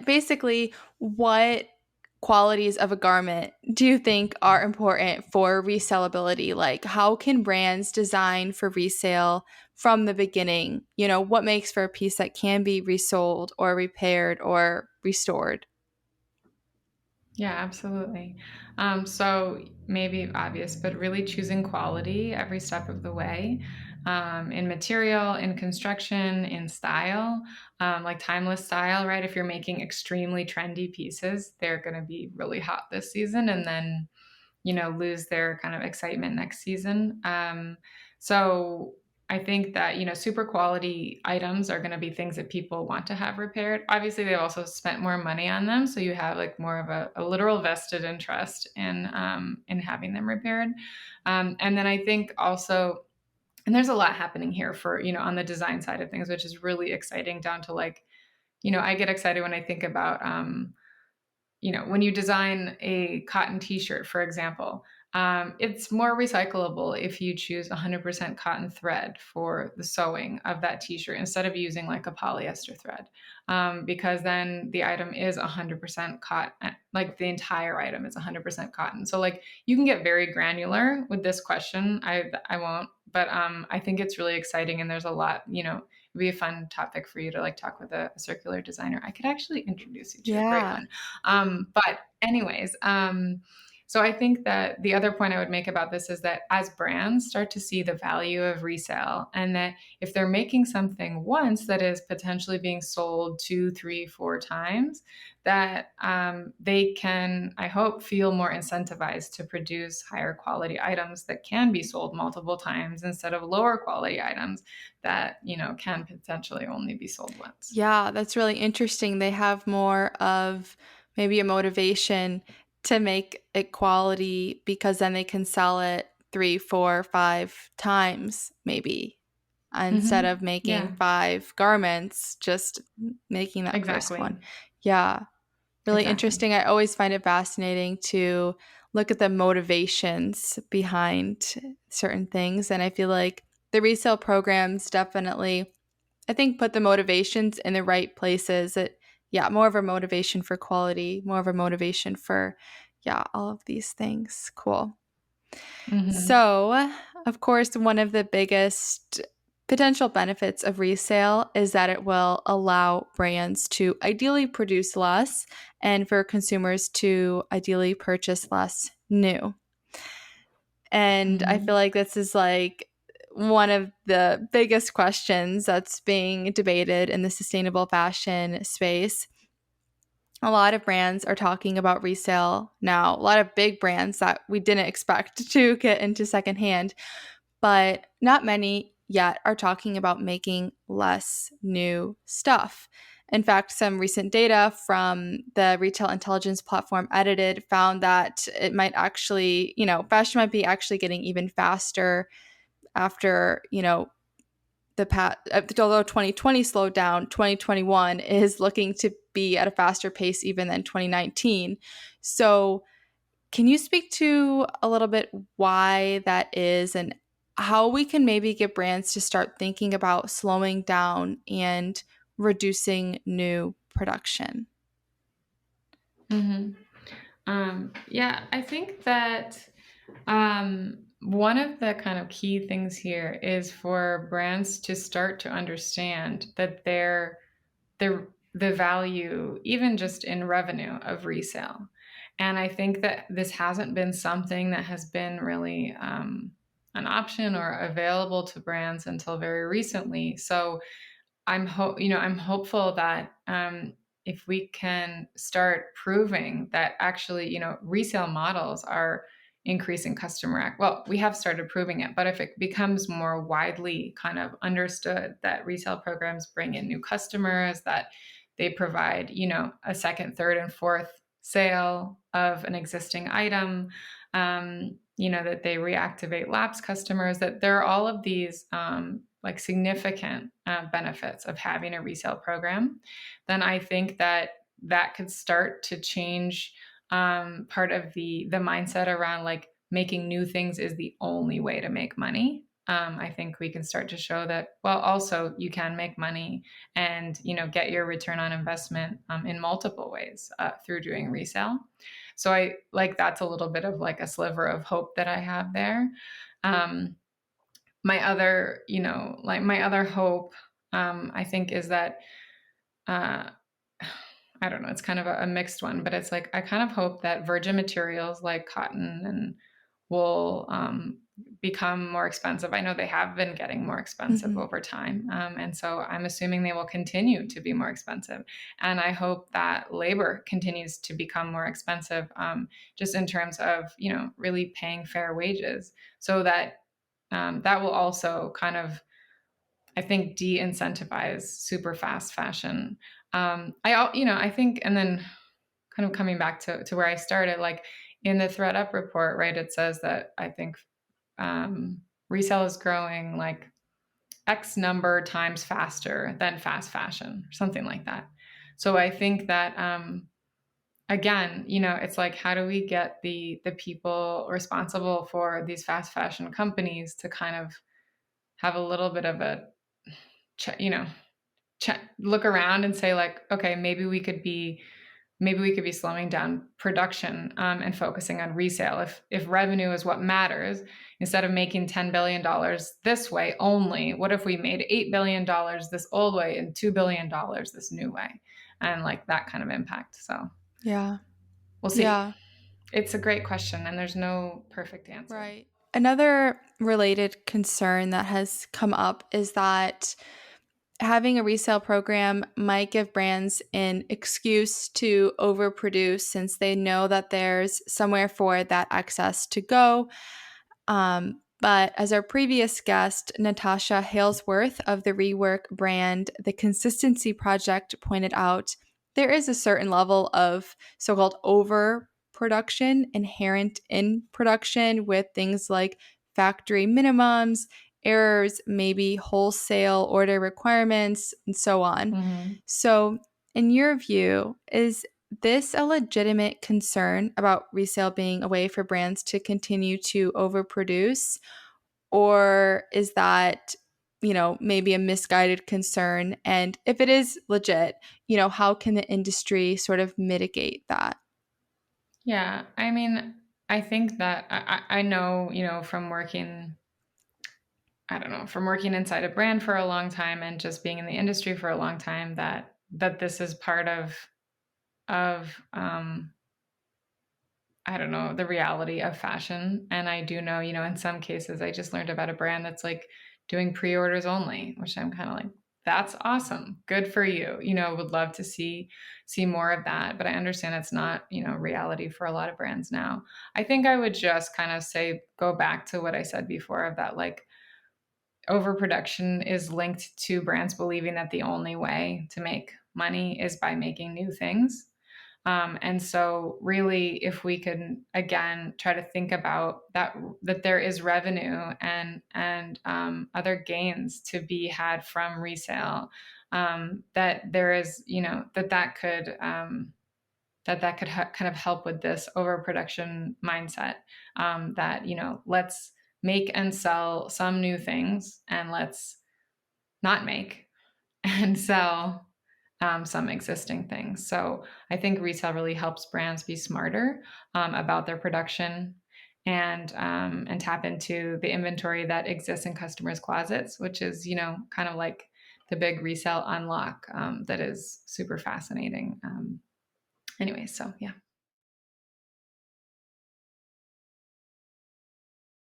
But basically, what qualities of a garment do you think are important for resellability? Like, how can brands design for resale from the beginning? You know, what makes for a piece that can be resold or repaired or restored? Yeah, absolutely. So maybe obvious, but really choosing quality every step of the way, in material, in construction, in style, like timeless style, right? If you're making extremely trendy pieces, they're going to be really hot this season and then, lose their kind of excitement next season. So I think that, super quality items are going to be things that people want to have repaired. Obviously, they've also spent more money on them. So you have like more of a literal vested interest in having them repaired. And then I think also, and there's a lot happening here for, on the design side of things, which is really exciting down to like, I get excited when I think about, when you design a cotton t-shirt, for example, it's more recyclable if you choose 100% cotton thread for the sewing of that t-shirt instead of using like a polyester thread, because then the item is 100% cotton, like the entire item is 100% cotton. So like you can get very granular with this question. I won't, but I think it's really exciting and there's a lot, it'd be a fun topic for you to like talk with a circular designer. I could actually introduce you to a great Yeah. one. But anyways, so I think that the other point I would make about this is that as brands start to see the value of resale, and that if they're making something once that is potentially being sold 2, 3, 4 times, that they can, I hope, feel more incentivized to produce higher quality items that can be sold multiple times instead of lower quality items that, can potentially only be sold once. Yeah, that's really interesting. They have more of maybe a motivation to make it quality because then they can sell it 3, 4, 5 times maybe instead of making Yeah, 5 garments, just making that first one. exactly. Yeah, really Exactly. interesting. I always find it fascinating to look at the motivations behind certain things, and I feel like the resale programs definitely, I think, put the motivations in the right places. Yeah, more of a motivation for quality, more of a motivation for, yeah, all of these things. Cool. Hmm. So, of course, one of the biggest potential benefits of resale is that it will allow brands to ideally produce less and for consumers to ideally purchase less new. And I feel Hmm. like this is like one of the biggest questions that's being debated in the sustainable fashion space. A lot of brands are talking about resale now, a lot of big brands that we didn't expect to get into secondhand, but not many yet are talking about making less new stuff. In fact, some recent data from the retail intelligence platform Edited found that it might actually, fashion might be actually getting even faster after, the past, although 2020 slowed down, 2021 is looking to be at a faster pace even than 2019. So, can you speak to a little bit why that is and how we can maybe get brands to start thinking about slowing down and reducing new production? Hmm. Yeah, I think that one of the kind of key things here is for brands to start to understand that the value, even just in revenue, of resale. And I think that this hasn't been something that has been really an option or available to brands until very recently. So I'm hopeful that if we can start proving that actually, resale models are increasing well, we have started proving it, but if it becomes more widely kind of understood that resale programs bring in new customers, that they provide, a second, third, and fourth sale of an existing item, that they reactivate lapsed customers, that there are all of these like significant benefits of having a resale program, then I think that that could start to change part of the mindset around like making new things is the only way to make money. I think we can start to show that, well, also you can make money and, get your return on investment in multiple ways through doing resale. So I like, that's a little bit of like a sliver of hope that I have there. Um, my other, like my other hope, I think is that, uh, I don't know, it's kind of a mixed one, but it's like, I kind of hope that virgin materials like cotton and wool become more expensive. I know they have been getting more expensive Mhm. over time. And so I'm assuming they will continue to be more expensive. And I hope that labor continues to become more expensive, just in terms of, really paying fair wages, so that that will also kind of, I think, de-incentivize super fast fashion. I think, and then kind of coming back to where I started, like in the ThredUP report, right? It says that I think resale is growing like X number times faster than fast fashion, or something like that. So I think that again, it's like, how do we get the people responsible for these fast fashion companies to kind of have a little bit of a, you know, look around and say like, okay, maybe we could be slowing down production and focusing on resale. If revenue is what matters, instead of making $10 billion this way only, what if we made $8 billion this old way and $2 billion this new way, and like that kind of impact. So Yeah. we'll see. Yeah. It's a great question, and there's no perfect answer. Right. Another related concern that has come up is that having a resale program might give brands an excuse to overproduce since they know that there's somewhere for that excess to go. But as our previous guest, Natasha Halesworth of the Rework brand, the Consistency Project, pointed out, there is a certain level of so called overproduction inherent in production with things like factory minimums, errors, maybe wholesale order requirements, and so on. Mm-hmm. So, in your view, is this a legitimate concern about resale being a way for brands to continue to overproduce? Or is that, maybe a misguided concern? And if it is legit, how can the industry sort of mitigate that? Yeah, I mean, I think that I know, from working, I don't know, from working inside a brand for a long time and just being in the industry for a long time, that this is part of I don't know, the reality of fashion. And I do know, in some cases, I just learned about a brand that's like doing pre-orders only, which I'm kind of like, that's awesome. Good for you. Would love to see more of that. But I understand it's not, reality for a lot of brands now. I think I would just kind of say, go back to what I said before, of that like overproduction is linked to brands believing that the only way to make money is by making new things. And so really, if we can again try to think about that there is revenue and other gains to be had from resale, that there is, that kind of help with this overproduction mindset, that, let's make and sell some new things, and let's not make and sell some existing things. So I think resale really helps brands be smarter about their production, and tap into the inventory that exists in customers' closets, which is, kind of like the big resale unlock, that is super fascinating. Anyway, so yeah.